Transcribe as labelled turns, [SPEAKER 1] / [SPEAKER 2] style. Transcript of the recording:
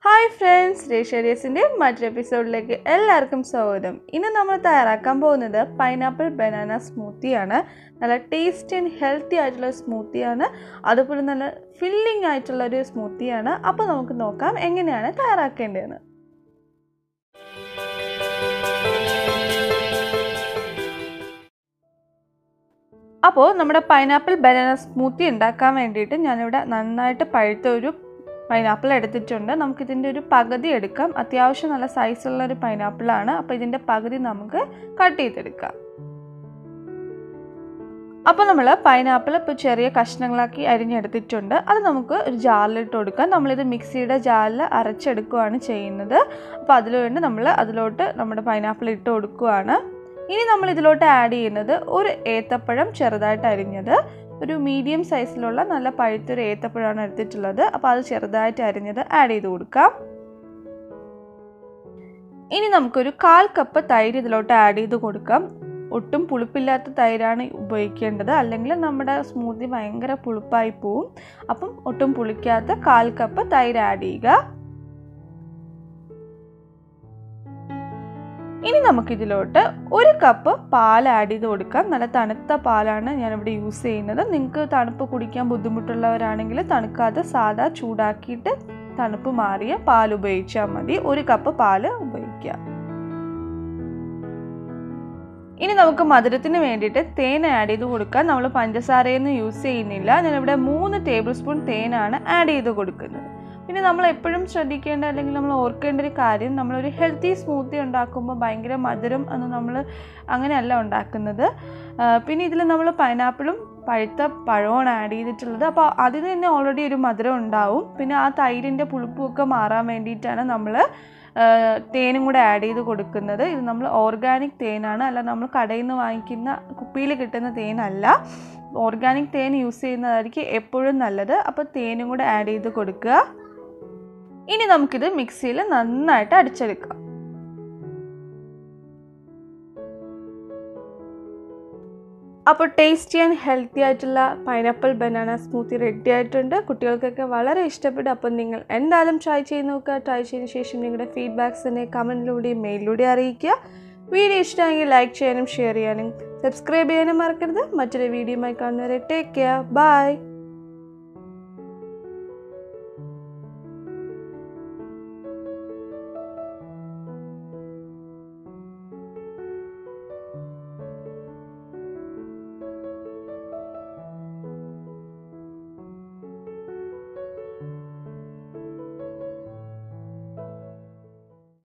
[SPEAKER 1] Hi friends, Reshariasinte മറ്റൊരു എപ്പിസോഡിലേക്ക് എല്ലാവർക്കും സ്വാഗതം. ഇന്ന് നമ്മൾ തയ്യാറാക്കാൻ പോകുന്നത് പൈനാപ്പിൾ ബനാന സ്മൂത്തി ആണ്. നല്ല ടേസ്റ്റി ആൻഡ് ഹെൽത്തി ആയിട്ടുള്ള സ്മൂത്തി ആണ്. അതുപോലെ നല്ല ഫില്ലിംഗ് ആയിട്ടുള്ള ഒരു സ്മൂത്തി ആണ്. അപ്പോൾ നമുക്ക് നോക്കാം എങ്ങനെയാണ് തയ്യാറാക്കേണ്ടതെന്ന്. അപ്പോൾ നമ്മുടെ പൈനാപ്പിൾ ബനാന സ്മൂത്തി ഉണ്ടാക്കാൻ വേണ്ടിയിട്ട് ഞാനിവിടെ നന്നായിട്ട് പഴുത്ത ഒരു പൈനാപ്പിൾ എടുത്തിട്ടുണ്ട്. നമുക്കിതിൻ്റെ ഒരു പകുതി എടുക്കാം. അത്യാവശ്യം നല്ല സൈസുള്ള ഒരു പൈനാപ്പിളാണ്. അപ്പോൾ ഇതിൻ്റെ പകുതി നമുക്ക് കട്ട് ചെയ്തെടുക്കാം. അപ്പോൾ നമ്മൾ പൈനാപ്പിൾ ഇപ്പോൾ ചെറിയ കഷ്ണങ്ങളാക്കി അരിഞ്ഞെടുത്തിട്ടുണ്ട്. അത് നമുക്ക് ഒരു ജാറിലിട്ട് കൊടുക്കാം. നമ്മളിത് മിക്സിയുടെ ജാറിൽ അരച്ചെടുക്കുകയാണ് ചെയ്യുന്നത്. അപ്പോൾ അതിനുവേണ്ടി നമ്മൾ അതിലോട്ട് നമ്മുടെ പൈനാപ്പിൾ ഇട്ട് കൊടുക്കുകയാണ്. ഇനി നമ്മൾ ഇതിലോട്ട് ആഡ് ചെയ്യുന്നത് ഒരു ഏത്തപ്പഴം ചെറുതായിട്ട് അരിഞ്ഞത്, ഒരു മീഡിയം സൈസിലുള്ള നല്ല പഴുത്തൊരു ഏത്തപ്പഴമാണ് എടുത്തിട്ടുള്ളത്. അപ്പോൾ അത് ചെറുതായിട്ട് അരിഞ്ഞത് ആഡ് ചെയ്ത് കൊടുക്കാം. ഇനി നമുക്കൊരു 1/4 കപ്പ് തൈര് ഇതിലോട്ട് ആഡ് ചെയ്ത് കൊടുക്കാം. ഒട്ടും പുളിപ്പില്ലാത്ത തൈരാണ് ഉപയോഗിക്കേണ്ടത്, അല്ലെങ്കിൽ നമ്മുടെ സ്മൂത്തി ഭയങ്കര പുളിപ്പായി പോവും. അപ്പം ഒട്ടും പുളിക്കാത്ത 1/4 കപ്പ് തൈര് ആഡ് ചെയ്യുക. ഇനി നമുക്കിതിലോട്ട് 1 കപ്പ് പാൽ ആഡ് ചെയ്ത് കൊടുക്കാം. നല്ല തണുത്ത പാലാണ് ഞാനിവിടെ യൂസ് ചെയ്യുന്നത്. നിങ്ങൾക്ക് തണുപ്പ് കുടിക്കാൻ ബുദ്ധിമുട്ടുള്ളവരാണെങ്കിൽ തണുക്കാതെ സാധാ ചൂടാക്കിയിട്ട് തണുപ്പ് മാറിയ പാൽ ഉപയോഗിച്ചാൽ മതി. 1 കപ്പ് പാൽ ഉപയോഗിക്കുക. ഇനി നമുക്ക് മധുരത്തിന് വേണ്ടിയിട്ട് തേൻ ആഡ് ചെയ്ത് കൊടുക്കാം. നമ്മൾ പഞ്ചസാരയൊന്നും യൂസ് ചെയ്യുന്നില്ല. ഞാനിവിടെ 3 ടേബിൾ സ്പൂൺ തേനാണ് ആഡ് ചെയ്ത് കൊടുക്കുന്നത്. പിന്നെ നമ്മൾ എപ്പോഴും ശ്രദ്ധിക്കേണ്ട അല്ലെങ്കിൽ നമ്മൾ ഓർക്കേണ്ട ഒരു കാര്യം, നമ്മളൊരു ഹെൽത്തി സ്മൂത്തി ഉണ്ടാക്കുമ്പോൾ ഭയങ്കര മധുരം എന്ന് നമ്മൾ അങ്ങനെയല്ല ഉണ്ടാക്കുന്നത്. പിന്നെ ഇതിൽ നമ്മൾ പൈനാപ്പിളും പഴുത്ത പഴമാണ് ആഡ് ചെയ്തിട്ടുള്ളത്. അപ്പോൾ അതിന് തന്നെ ഓൾറെഡി ഒരു മധുരം ഉണ്ടാവും. പിന്നെ ആ തൈരിൻ്റെ പുളിപ്പുമൊക്കെ മാറാൻ വേണ്ടിയിട്ടാണ് നമ്മൾ തേനും കൂടെ ആഡ് ചെയ്ത് കൊടുക്കുന്നത്. ഇത് നമ്മൾ ഓർഗാനിക് തേനാണ്, അല്ല നമ്മൾ കടയിൽ നിന്ന് വാങ്ങിക്കുന്ന കുപ്പിയിൽ കിട്ടുന്ന തേനല്ല. ഓർഗാനിക് തേൻ യൂസ് ചെയ്യുന്നതായിരിക്കും എപ്പോഴും നല്ലത്. അപ്പോൾ തേനും കൂടെ ആഡ് ചെയ്ത് കൊടുക്കുക. ഇനി നമുക്കിത് മിക്സിയിൽ നന്നായിട്ട് അടിച്ചെടുക്കാം. അപ്പോൾ ടേസ്റ്റി ആൻഡ് ഹെൽത്തി ആയിട്ടുള്ള പൈനാപ്പിൾ ബനാന സ്മൂത്തി റെഡി ആയിട്ടുണ്ട്. കുട്ടികൾക്കൊക്കെ വളരെ ഇഷ്ടപ്പെടും. അപ്പോൾ നിങ്ങൾ എന്തായാലും ട്രൈ ചെയ്ത് നോക്കുക. ട്രൈ ചെയ്തതിന് ശേഷം നിങ്ങളുടെ ഫീഡ്ബാക്സിനെ കമൻറ്റിലൂടെയും മെയിലിലൂടെ അറിയിക്കുക. വീഡിയോ ഇഷ്ടമെങ്കിൽ ലൈക്ക് ചെയ്യാനും ഷെയർ ചെയ്യാനും സബ്സ്ക്രൈബ് ചെയ്യാനും മറക്കരുത്. മറ്റൊരു വീഡിയോയുമായി കാണുന്നവരെ ടേക്ക് കെയർ. ബൈ.